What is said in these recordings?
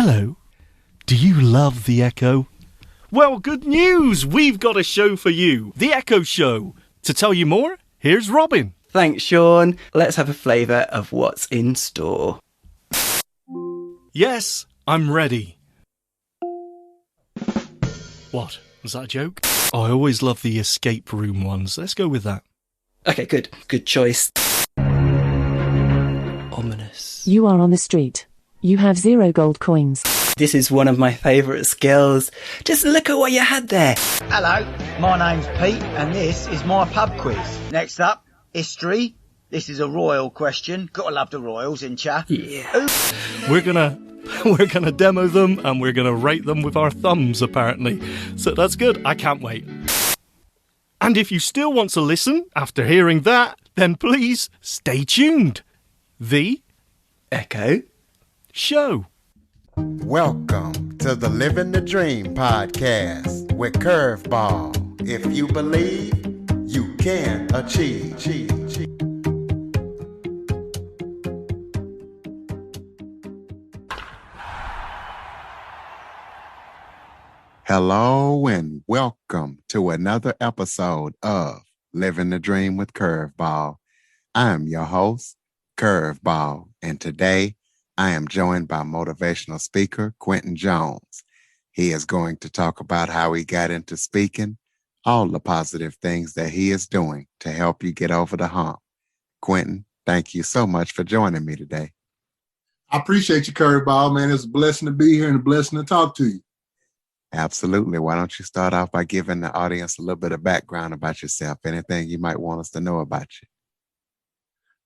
Hello. Do you love The Echo? Well, good news! We've got a show for you, The Echo Show. To tell you more, here's Robin. Thanks, Sean. Let's have a flavour of what's in store. Yes, I'm ready. What? Was that a joke? Oh, I always love the escape room ones. Let's go with that. Okay, good. Good choice. Ominous. You are on the street. You have 0 gold coins. This is one of my favourite skills. Just look at what you had there. Hello, my name's Pete and this is my pub quiz. Next up, history. This is a royal question. Gotta love the royals in cha. Yeah. We're gonna demo them and we're gonna rate them with our thumbs, apparently. So that's good. I can't wait. And if you still want to listen after hearing that, then please stay tuned. The Echo Show. Welcome to the Living the Dream podcast with Curveball. If you believe, you can achieve. Hello and welcome to another episode of Living the Dream with Curveball. I'm your host, Curveball, and today I am joined by motivational speaker Quinton Jones. He is going to talk about how he got into speaking, all the positive things that he is doing to help you get over the hump. Quinton, thank you so much for joining me today. I appreciate you, Curveball, man. It's a blessing to be here and a blessing to talk to you. Absolutely. Why don't you start off by giving the audience a little bit of background about yourself, anything you might want us to know about you?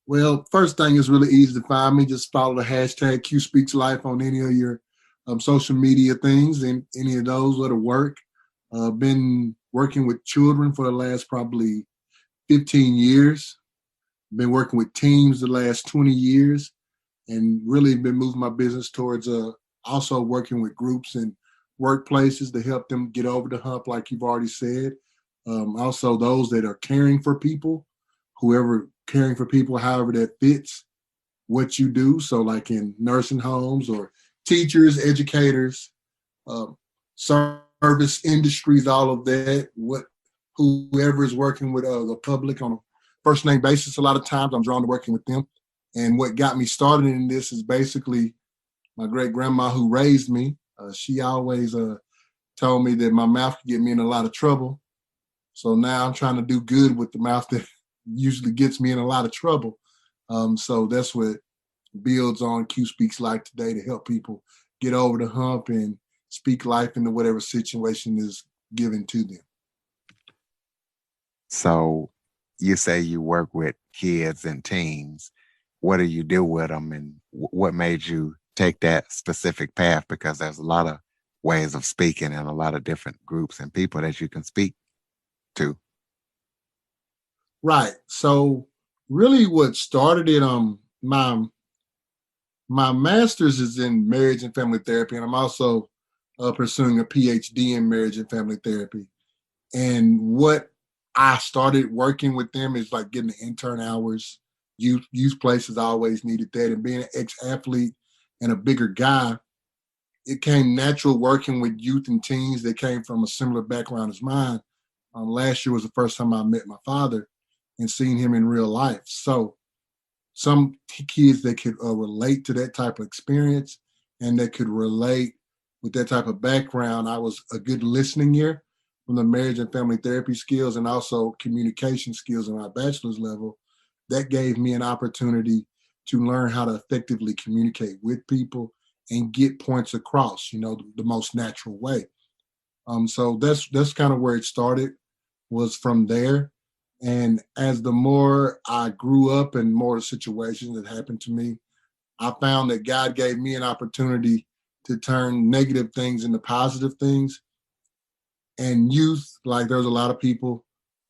Well, first thing is really easy to find me. Just follow the hashtag QSpeaksLife on any of your social media things and any of those that'll work. Been working with children for the last probably 15 years. Been working with teams the last 20 years and really been moving my business towards also working with groups and workplaces to help them get over the hump, like you've already said. Also those that are caring for people, whoever caring for people, however that fits what you do. So like in nursing homes or teachers, educators, service industries, all of that, whoever is working with the public on a first name basis, a lot of times I'm drawn to working with them. And what got me started in this is basically my great grandma who raised me. She always told me that my mouth could get me in a lot of trouble. So now I'm trying to do good with the mouth that usually gets me in a lot of trouble. So that's what builds on Q Speaks Life today, to help people get over the hump and speak life into whatever situation is given to them. So you say you work with kids and teens. What do you do with them, and what made you take that specific path? Because there's a lot of ways of speaking and a lot of different groups and people that you can speak to. Right. So really what started it, my master's is in marriage and family therapy, and I'm also pursuing a PhD in marriage and family therapy. And what I started working with them is like getting the intern hours. Youth places always needed that. And being an ex-athlete and a bigger guy, it came natural working with youth and teens that came from a similar background as mine. Last year was the first time I met my father and seen him in real life. So some kids that could relate to that type of experience and that could relate with that type of background, I was a good listening ear from the marriage and family therapy skills and also communication skills in my bachelor's level. That gave me an opportunity to learn how to effectively communicate with people and get points across, the most natural way. So that's kind of where it started, was from there. And as the more I grew up and more situations that happened to me, I found that God gave me an opportunity to turn negative things into positive things. And youth, like there's a lot of people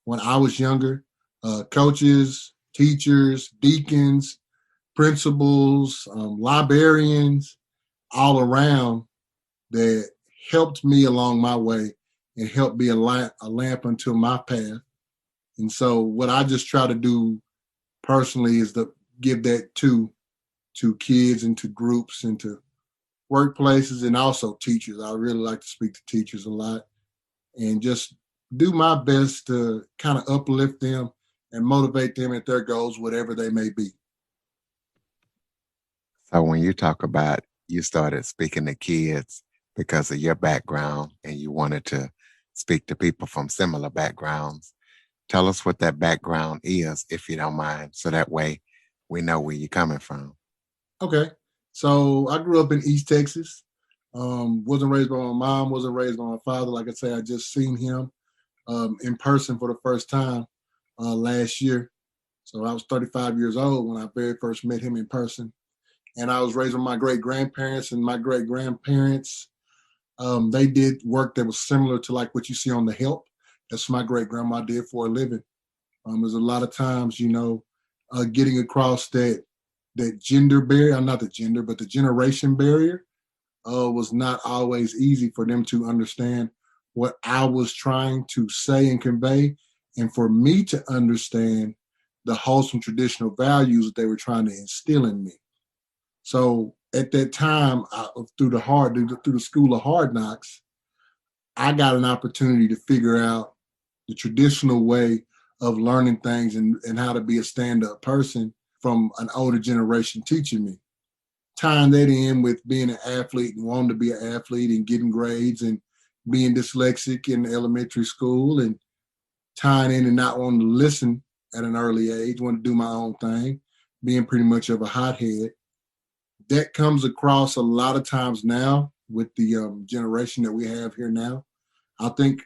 when I was younger, coaches, teachers, deacons, principals, librarians, all around that helped me along my way and helped be a lamp unto my path. And so what I just try to do personally is to give that to kids and to groups and to workplaces, and also teachers. I really like to speak to teachers a lot and just do my best to kind of uplift them and motivate them at their goals, whatever they may be. So when you talk about you started speaking to kids because of your background and you wanted to speak to people from similar backgrounds, tell us what that background is, if you don't mind, so that way we know where you're coming from. Okay. So I grew up in East Texas. Wasn't raised by my mom, wasn't raised by my father. Like I say, I just seen him in person for the first time last year. So I was 35 years old when I very first met him in person. And I was raised with my great grandparents, and my great grandparents, they did work that was similar to like what you see on The Help. That's what my great grandma did for a living. There's a lot of times, getting across that gender barrier, not the gender, but the generation barrier, was not always easy for them to understand what I was trying to say and convey, and for me to understand the wholesome traditional values that they were trying to instill in me. So at that time, through the school of hard knocks, I got an opportunity to figure out the traditional way of learning things and how to be a stand-up person from an older generation teaching me. Tying that in with being an athlete and wanting to be an athlete and getting grades and being dyslexic in elementary school, and tying in and not wanting to listen at an early age, wanting to do my own thing, being pretty much of a hothead. That comes across a lot of times now with the generation that we have here now. I think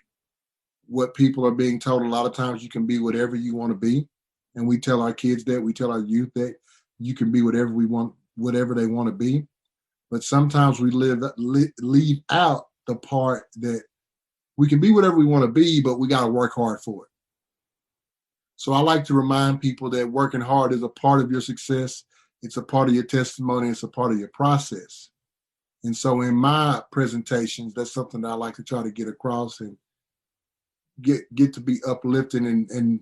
what people are being told a lot of times, you can be whatever you want to be. And we tell our kids that, we tell our youth that you can be whatever we want, whatever they want to be. But sometimes we leave out the part that we can be whatever we want to be, but we got to work hard for it. So I like to remind people that working hard is a part of your success. It's a part of your testimony. It's a part of your process. And so in my presentations, that's something that I like to try to get across and get to be uplifting and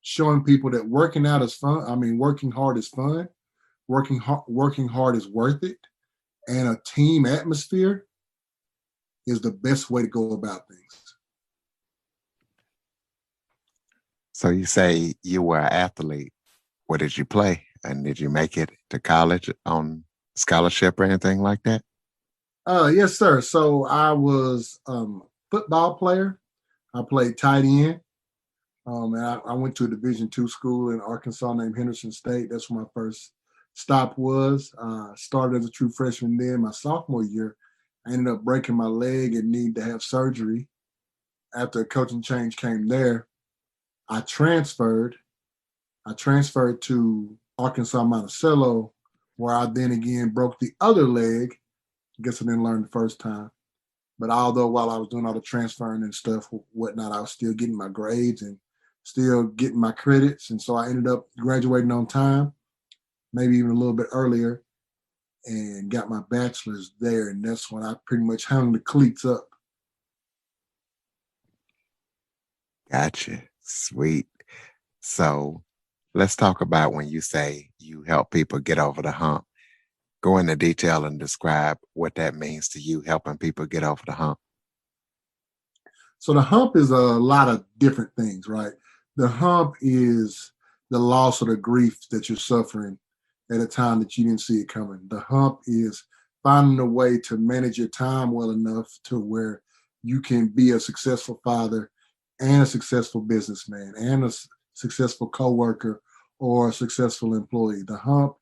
showing people that working out is fun. I mean, working hard is fun. Working hard is worth it. And a team atmosphere is the best way to go about things. So you say you were an athlete. What did you play? And did you make it to college on scholarship or anything like that? Yes, sir. So I was football player. I played tight end. And I went to a Division II school in Arkansas named Henderson State. That's where my first stop was. Started as a true freshman then. My sophomore year, I ended up breaking my leg and needed to have surgery. After a coaching change came there, I transferred. I transferred to Arkansas Monticello, where I then again broke the other leg. I guess I didn't learn the first time. But although while I was doing all the transferring and stuff, whatnot, I was still getting my grades and still getting my credits. And so I ended up graduating on time, maybe even a little bit earlier, and got my bachelor's there. And that's when I pretty much hung the cleats up. Gotcha. Sweet. So let's talk about when you say you help people get over the hump. Go into detail and describe what that means to you, helping people get over the hump. So the hump is a lot of different things, right? The hump is the loss or the grief that you're suffering at a time that you didn't see it coming. The hump is finding a way to manage your time well enough to where you can be a successful father and a successful businessman and a successful coworker or a successful employee. The hump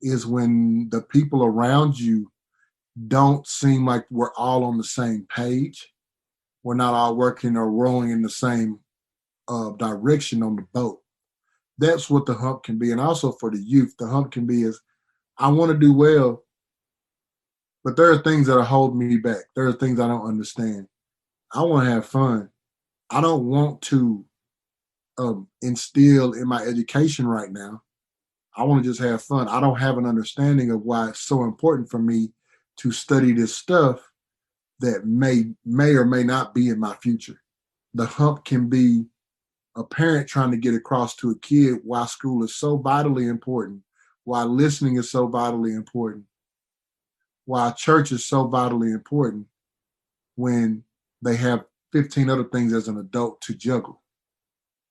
is when the people around you don't seem like we're all on the same page. We're not all working or rowing in the same direction on the boat. That's what the hump can be. And also for the youth, the hump can be is, I want to do well, but there are things that are holding me back. There are things I don't understand. I want to have fun. I don't want to instill in my education right now. I want to just have fun. I don't have an understanding of why it's so important for me to study this stuff that may or may not be in my future. The hump can be a parent trying to get across to a kid why school is so vitally important, why listening is so vitally important, why church is so vitally important when they have 15 other things as an adult to juggle.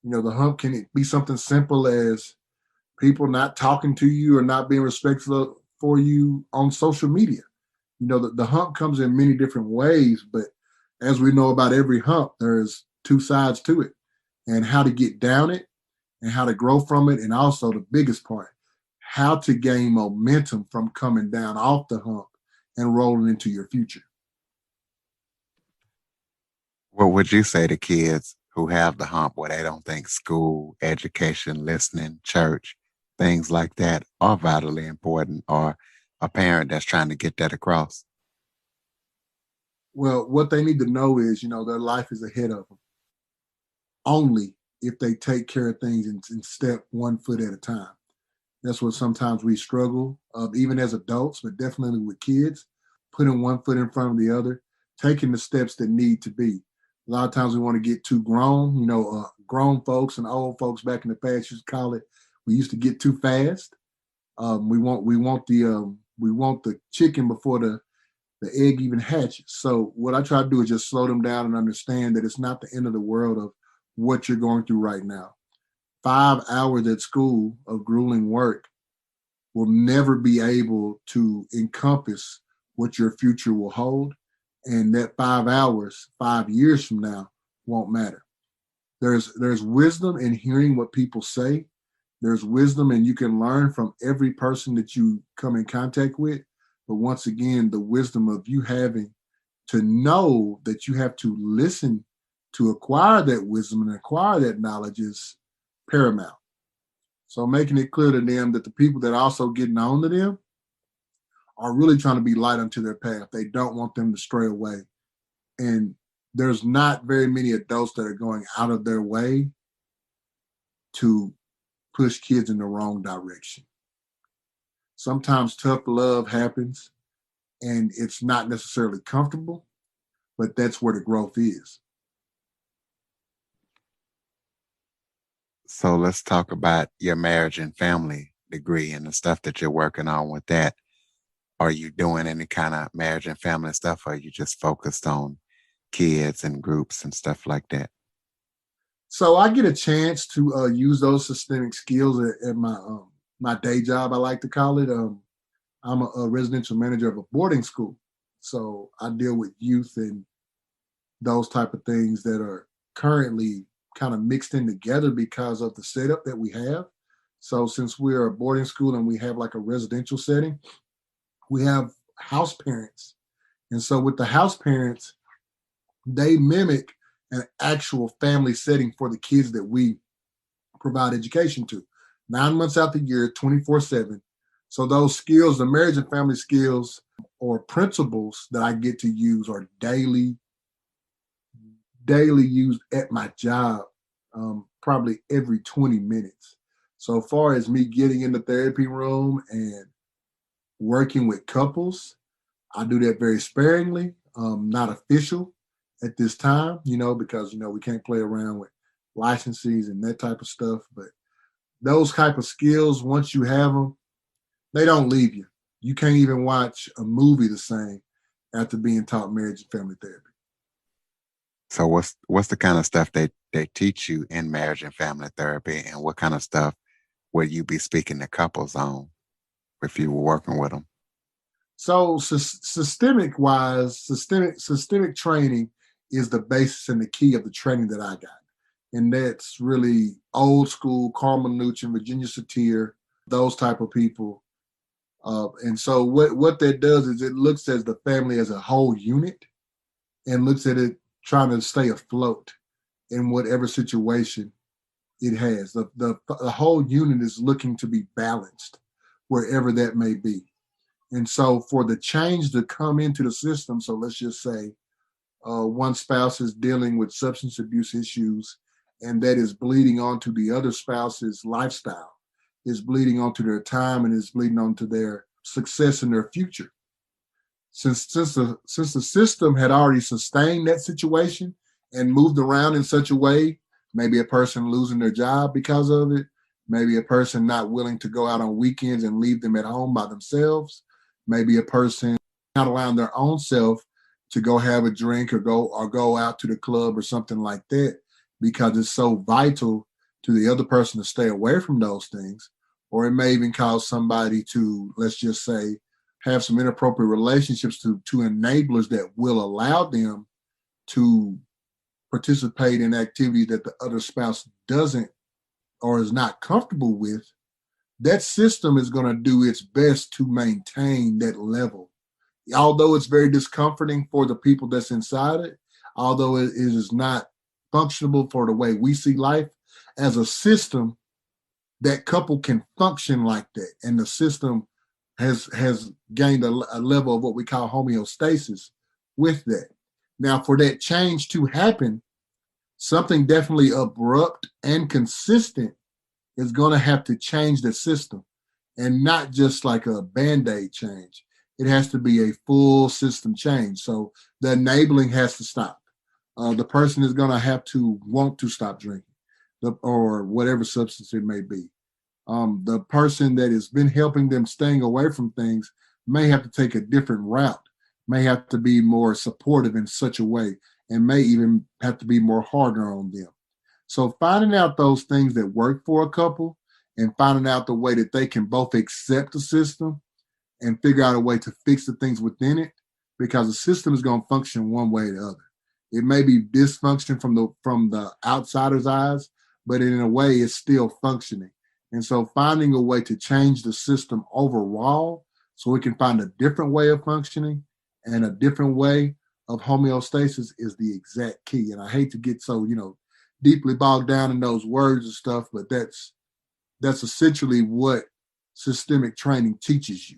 You know, the hump can be something simple as people not talking to you or not being respectful for you on social media. You know, the hump comes in many different ways, but as we know about every hump, there's two sides to it, and how to get down it and how to grow from it. And also the biggest part, how to gain momentum from coming down off the hump and rolling into your future. What would you say to kids who have the hump where they don't think school, education, listening, church, things like that are vitally important, or a parent that's trying to get that across? Well, what they need to know is, you know, their life is ahead of them only if they take care of things and step 1 foot at a time. That's what sometimes we struggle, even as adults, but definitely with kids, putting 1 foot in front of the other, taking the steps that need to be. A lot of times we want to get too grown, you know, grown folks and old folks back in the past used to call it, we used to get too fast. We want the chicken before the egg even hatches. So what I try to do is just slow them down and understand that it's not the end of the world of what you're going through right now. 5 hours at school of grueling work will never be able to encompass what your future will hold. And that 5 hours, 5 years from now, won't matter. There's wisdom in hearing what people say. There's wisdom, and you can learn from every person that you come in contact with. But once again, the wisdom of you having to know that you have to listen to acquire that wisdom and acquire that knowledge is paramount. So making it clear to them that the people that are also getting on to them are really trying to be light unto their path. They don't want them to stray away. And there's not very many adults that are going out of their way to push kids in the wrong direction. Sometimes tough love happens and it's not necessarily comfortable, but that's where the growth is. So let's talk about your marriage and family degree and the stuff that you're working on with that. Are you doing any kind of marriage and family stuff, or are you just focused on kids and groups and stuff like that? So I get a chance to use those systemic skills at my day job, I like to call it. I'm a residential manager of a boarding school. So I deal with youth and those type of things that are currently kind of mixed in together because of the setup that we have. So since we're a boarding school and we have like a residential setting, we have house parents. And so with the house parents, they mimic an actual family setting for the kids that we provide education to. 9 months out the year, 24/7. So those skills, the marriage and family skills or principles that I get to use are daily used at my job, probably every 20 minutes. So far as me getting in the therapy room and working with couples, I do that very sparingly, not official at this time, because, we can't play around with licenses and that type of stuff. But those type of skills, once you have them, they don't leave you. You can't even watch a movie the same after being taught marriage and family therapy. So what's the kind of stuff they teach you in marriage and family therapy, and what kind of stuff would you be speaking to couples on if you were working with them? So systemic training is the basis and the key of the training that I got. And that's really old school, Carl Minuchin, Virginia Satir, those type of people. And so what that does is it looks at the family as a whole unit and looks at it trying to stay afloat in whatever situation it has. The whole unit is looking to be balanced wherever that may be. And so for the change to come into the system, so let's just say one spouse is dealing with substance abuse issues, and that is bleeding onto the other spouse's lifestyle, is bleeding onto their time, and is bleeding onto their success in their future. Since the system had already sustained that situation and moved around in such a way, maybe a person losing their job because of it, maybe a person not willing to go out on weekends and leave them at home by themselves, maybe a person allowing their own self to go have a drink or go out to the club or something like that, because it's so vital to the other person to stay away from those things. Or it may even cause somebody to, let's just say, have some inappropriate relationships to enablers that will allow them to participate in activities that the other spouse doesn't or is not comfortable with. That system is going to do its best to maintain that level. Although it's very discomforting for the people that's inside it, although it is not functionable for the way we see life, as a system, that couple can function like that. And the system has gained a level of what we call homeostasis with that. Now, for that change to happen, something definitely abrupt and consistent is going to have to change the system, and not just like a Band-Aid change. It has to be a full system change. So the enabling has to stop. The person is going to have to want to stop drinking or whatever substance it may be. The person that has been helping them staying away from things may have to take a different route, may have to be more supportive in such a way, and may even have to be more harder on them. So finding out those things that work for a couple and finding out the way that they can both accept the system and figure out a way to fix the things within it, because the system is going to function one way or the other. It may be dysfunction from the outsider's eyes, but in a way it's still functioning. And so finding a way to change the system overall so we can find a different way of functioning and a different way of homeostasis is the exact key. And I hate to get so, deeply bogged down in those words and stuff, but that's essentially what systemic training teaches you.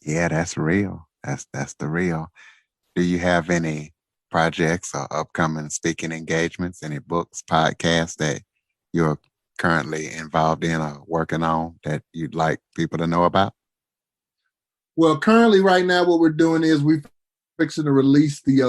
Yeah, that's real. That's the real. Do you have any projects or upcoming speaking engagements, any books, podcasts that you're currently involved in or working on that you'd like people to know about? Well, currently right now what we're doing is we're fixing to release the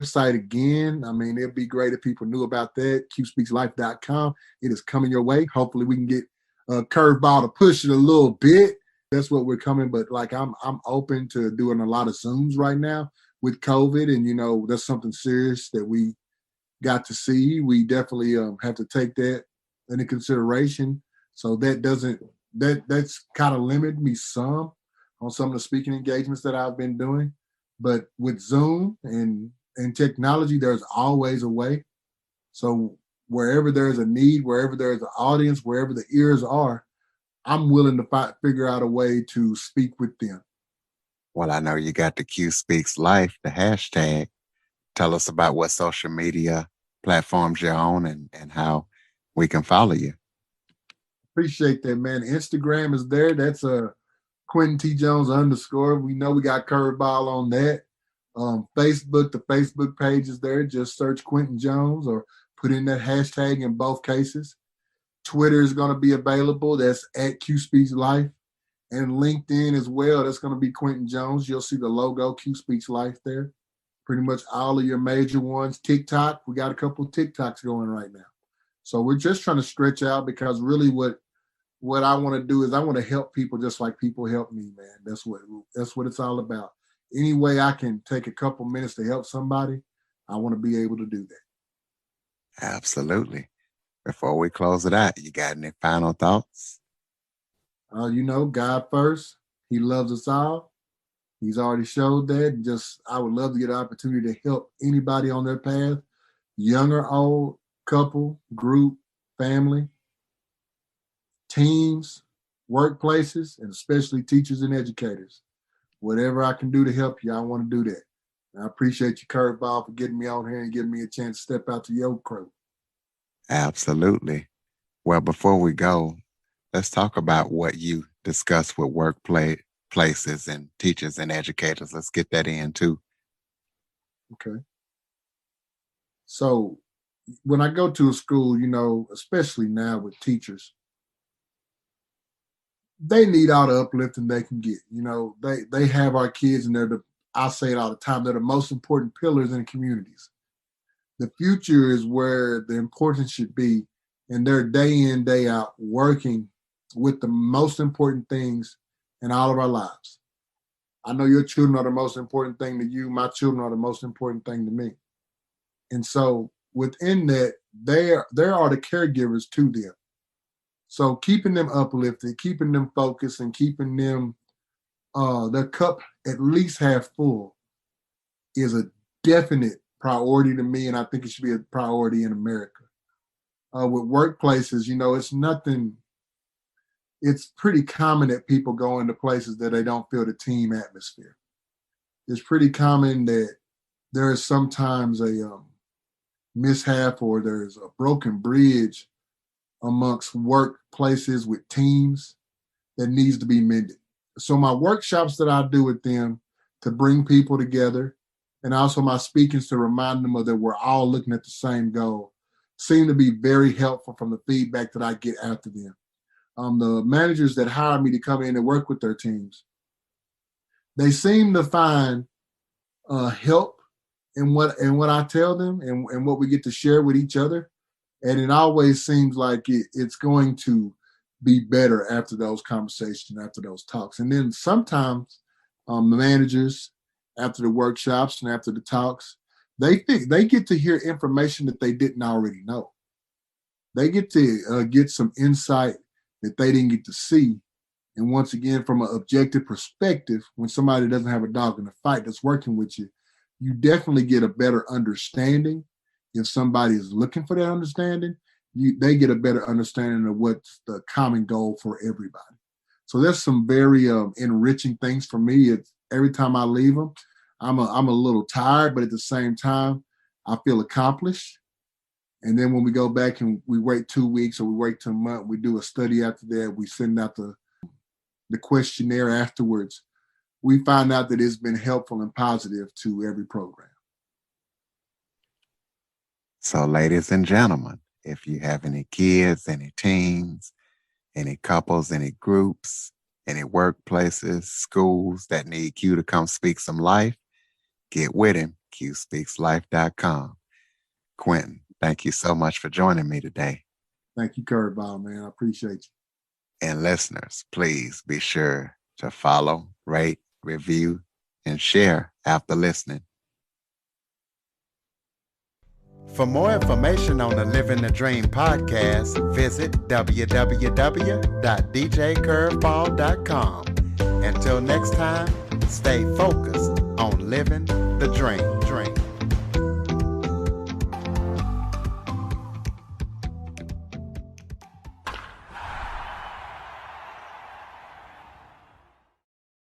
website again. I mean, it'd be great if people knew about that, qspeakslife.com. It is coming your way. Hopefully we can get Curveball to push it a little bit. That's what we're coming. But like I'm open to doing a lot of Zooms right now with COVID. And, that's something serious that we got to see. We definitely have to take that into consideration. So that's kind of limited me some on some of the speaking engagements that I've been doing. But with Zoom and technology, there's always a way. So wherever there's a need, wherever there's an audience, wherever the ears are, I'm willing to figure out a way to speak with them. Well, I know you got the Q Speaks Life, the hashtag. Tell us about what social media platforms you're on and how we can follow you. Appreciate that, man. Instagram is there. That's Quinton T. Jones _. We know we got Curveball on that. Facebook, the Facebook page is there. Just search Quinton Jones or put in that hashtag in both cases. Twitter is going to be available. That's at Q Speaks Life. And LinkedIn as well. That's going to be Quinton Jones. You'll see the logo Q Speaks Life there. Pretty much all of your major ones. TikTok, we got a couple of TikToks going right now. So we're just trying to stretch out, because really what I want to do is I want to help people just like people help me, man. That's what it's all about. Any way I can take a couple minutes to help somebody, I want to be able to do that. Absolutely. Before we close it out, you got any final thoughts? God first. He loves us all. He's already showed that. I would love to get an opportunity to help anybody on their path, young or old, couple, group, family, teams, workplaces, and especially teachers and educators. Whatever I can do to help you, I want to do that. And I appreciate you, Curveball, for getting me on here and giving me a chance to step out to your crew. Absolutely. Well, before we go, let's talk about what you discuss with workplaces and teachers and educators. Let's get that in too. Okay. So when I go to a school, especially now with teachers, they need all the uplifting they can get. They have our kids, and I say it all the time, they're the most important pillars in communities. The future is where the importance should be, and they're day in, day out working with the most important things in all of our lives. I know your children are the most important thing to you. My children are the most important thing to me. And so within that, there are the caregivers to them. So keeping them uplifted, keeping them focused, and keeping them their cup at least half full is a definite priority to me, and I think it should be a priority in America. With workplaces, it's pretty common that people go into places that they don't feel the team atmosphere. It's pretty common that there is sometimes a mishap or there's a broken bridge amongst workplaces with teams that needs to be mended. So my workshops that I do with them to bring people together, and also my speakings to remind them of that we're all looking at the same goal, seem to be very helpful from the feedback that I get after them. The managers that hire me to come in and work with their teams, they seem to find help in what I tell them and what we get to share with each other. And it always seems like it's going to be better after those conversations, after those talks. And then sometimes the managers, after the workshops and after the talks, they get to hear information that they didn't already know. They get to get some insight that they didn't get to see. And once again, from an objective perspective, when somebody doesn't have a dog in the fight that's working with you, you definitely get a better understanding. If somebody is looking for that understanding, they get a better understanding of what's the common goal for everybody. So there's some very enriching things for me. It's every time I leave them, I'm a little tired, but at the same time, I feel accomplished. And then when we go back and we wait 2 weeks or we wait 2 months, we do a study after that. We send out the questionnaire afterwards. We find out that it's been helpful and positive to every program. So, ladies and gentlemen, if you have any kids, any teens, any couples, any groups, any workplaces, schools that need Q to come speak some life, get with him, qspeakslife.com. Quinton, thank you so much for joining me today. Thank you, Curveball, man. I appreciate you. And listeners, please be sure to follow, rate, review, and share after listening. For more information on the Living the Dream podcast, visit www.djcurveball.com. Until next time, stay focused on living the dream.